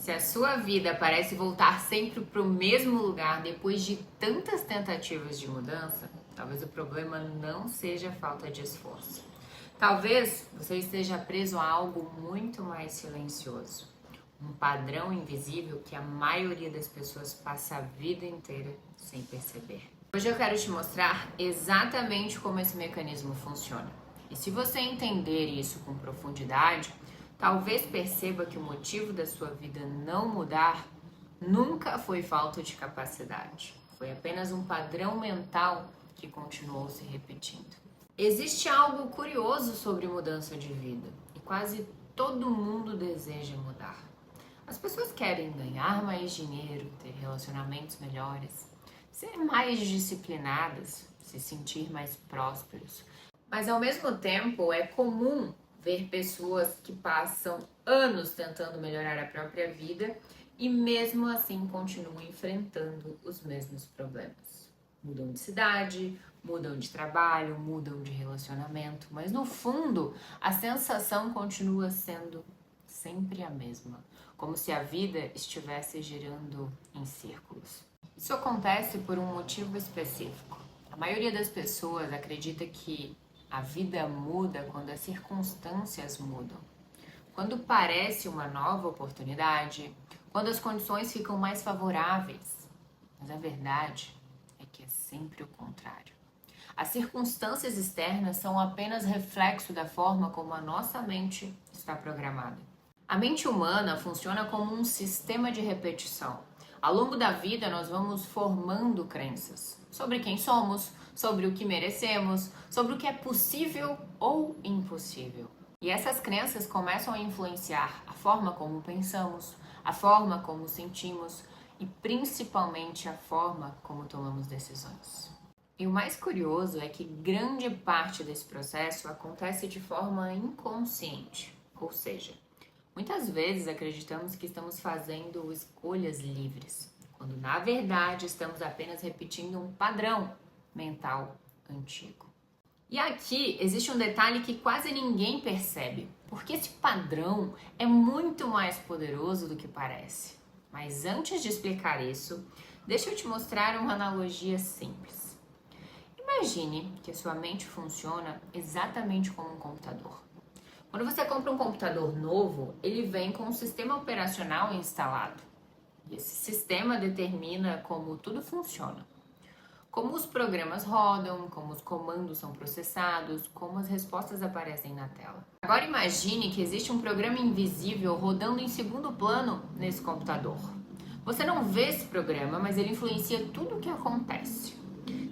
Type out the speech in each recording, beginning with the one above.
Se a sua vida parece voltar sempre para o mesmo lugar depois de tantas tentativas de mudança, talvez o problema não seja falta de esforço. Talvez você esteja preso a algo muito mais silencioso, um padrão invisível que a maioria das pessoas passa a vida inteira sem perceber. Hoje eu quero te mostrar exatamente como esse mecanismo funciona. E se você entender isso com profundidade, talvez perceba que o motivo da sua vida não mudar nunca foi falta de capacidade. Foi apenas um padrão mental que continuou se repetindo. Existe algo curioso sobre mudança de vida e quase todo mundo deseja mudar. As pessoas querem ganhar mais dinheiro, ter relacionamentos melhores, ser mais disciplinadas, se sentir mais prósperos. Mas ao mesmo tempo é comum ver pessoas que passam anos tentando melhorar a própria vida e mesmo assim continuam enfrentando os mesmos problemas. Mudam de cidade, mudam de trabalho, mudam de relacionamento, mas no fundo a sensação continua sendo sempre a mesma, como se a vida estivesse girando em círculos. Isso acontece por um motivo específico. A maioria das pessoas acredita que a vida muda quando as circunstâncias mudam. Quando parece uma nova oportunidade, quando as condições ficam mais favoráveis. Mas a verdade é que é sempre o contrário. As circunstâncias externas são apenas reflexo da forma como a nossa mente está programada. A mente humana funciona como um sistema de repetição. Ao longo da vida, nós vamos formando crenças sobre quem somos, sobre o que merecemos, sobre o que é possível ou impossível. E essas crenças começam a influenciar a forma como pensamos, a forma como sentimos e principalmente a forma como tomamos decisões. E o mais curioso é que grande parte desse processo acontece de forma inconsciente, ou seja, muitas vezes acreditamos que estamos fazendo escolhas livres, quando na verdade estamos apenas repetindo um padrão mental antigo. E aqui existe um detalhe que quase ninguém percebe, porque esse padrão é muito mais poderoso do que parece. Mas antes de explicar isso, deixa eu te mostrar uma analogia simples. Imagine que a sua mente funciona exatamente como um computador. Quando você compra um computador novo, ele vem com um sistema operacional instalado. E esse sistema determina como tudo funciona. Como os programas rodam, como os comandos são processados, como as respostas aparecem na tela. Agora imagine que existe um programa invisível rodando em segundo plano nesse computador. Você não vê esse programa, mas ele influencia tudo o que acontece.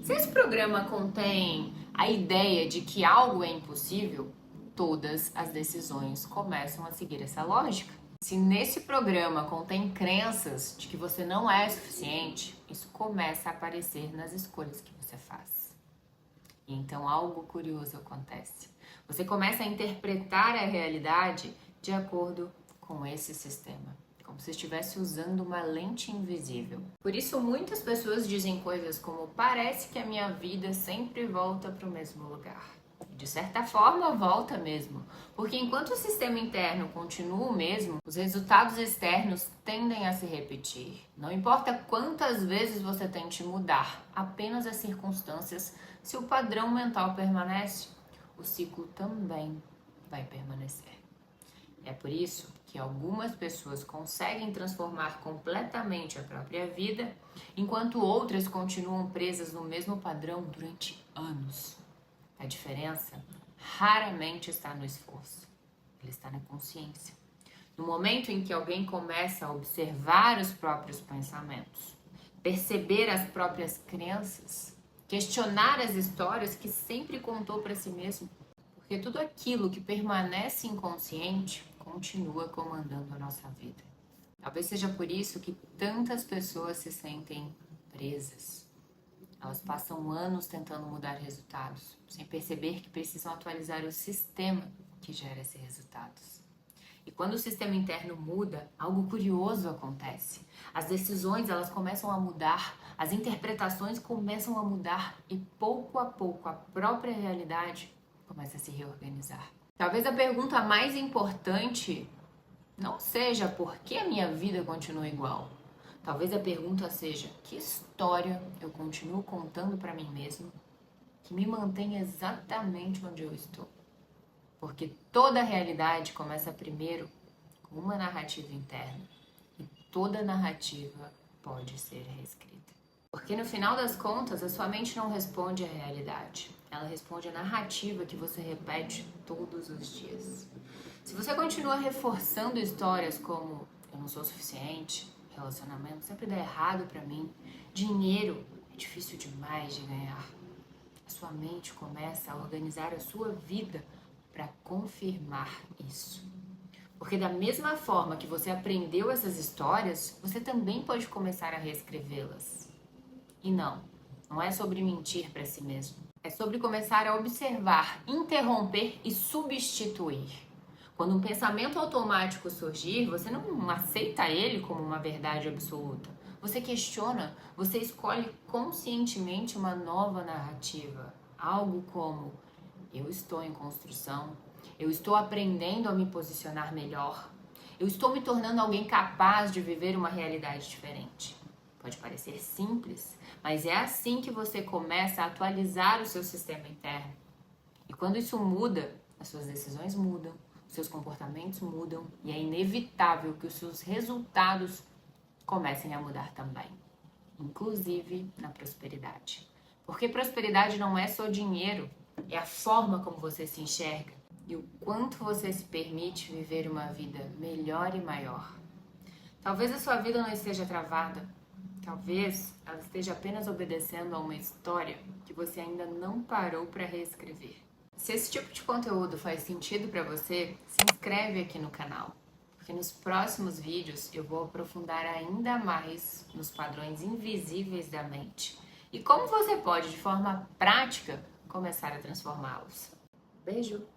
Se esse programa contém a ideia de que algo é impossível, todas as decisões começam a seguir essa lógica. Se nesse programa contém crenças de que você não é suficiente, isso começa a aparecer nas escolhas que você faz. E então algo curioso acontece. Você começa a interpretar a realidade de acordo com esse sistema, como se estivesse usando uma lente invisível. Por isso muitas pessoas dizem coisas como: parece que a minha vida sempre volta para o mesmo lugar. De certa forma, volta mesmo, porque enquanto o sistema interno continua o mesmo, os resultados externos tendem a se repetir. Não importa quantas vezes você tente mudar apenas as circunstâncias, se o padrão mental permanece, o ciclo também vai permanecer. É por isso que algumas pessoas conseguem transformar completamente a própria vida, enquanto outras continuam presas no mesmo padrão durante anos. A diferença raramente está no esforço, ele está na consciência. No momento em que alguém começa a observar os próprios pensamentos, perceber as próprias crenças, questionar as histórias que sempre contou para si mesmo, porque tudo aquilo que permanece inconsciente continua comandando a nossa vida. Talvez seja por isso que tantas pessoas se sentem presas. Elas passam anos tentando mudar resultados, sem perceber que precisam atualizar o sistema que gera esses resultados. E quando o sistema interno muda, algo curioso acontece. As decisões, elas começam a mudar, as interpretações começam a mudar e pouco a pouco a própria realidade começa a se reorganizar. Talvez a pergunta mais importante não seja por que a minha vida continua igual. Talvez a pergunta seja: que história eu continuo contando para mim mesmo que me mantém exatamente onde eu estou? Porque toda realidade começa primeiro com uma narrativa interna e toda narrativa pode ser reescrita. Porque no final das contas, a sua mente não responde à realidade, ela responde à narrativa que você repete todos os dias. Se você continua reforçando histórias como eu não sou suficiente, relacionamento sempre dá errado pra mim, dinheiro é difícil demais de ganhar, a sua mente começa a organizar a sua vida para confirmar isso. Porque da mesma forma que você aprendeu essas histórias, você também pode começar a reescrevê-las. E não é sobre mentir para si mesmo. É sobre começar a observar, interromper e substituir. Quando um pensamento automático surgir, você não aceita ele como uma verdade absoluta. Você questiona, você escolhe conscientemente uma nova narrativa. Algo como: eu estou em construção, eu estou aprendendo a me posicionar melhor, eu estou me tornando alguém capaz de viver uma realidade diferente. Pode parecer simples, mas é assim que você começa a atualizar o seu sistema interno. E quando isso muda, as suas decisões mudam, os seus comportamentos mudam e é inevitável que os seus resultados comecem a mudar também, inclusive na prosperidade. Porque prosperidade não é só dinheiro, é a forma como você se enxerga e o quanto você se permite viver uma vida melhor e maior. Talvez a sua vida não esteja travada, talvez ela esteja apenas obedecendo a uma história que você ainda não parou para reescrever. Se esse tipo de conteúdo faz sentido para você, se inscreve aqui no canal, porque nos próximos vídeos eu vou aprofundar ainda mais nos padrões invisíveis da mente e como você pode, de forma prática, começar a transformá-los. Beijo!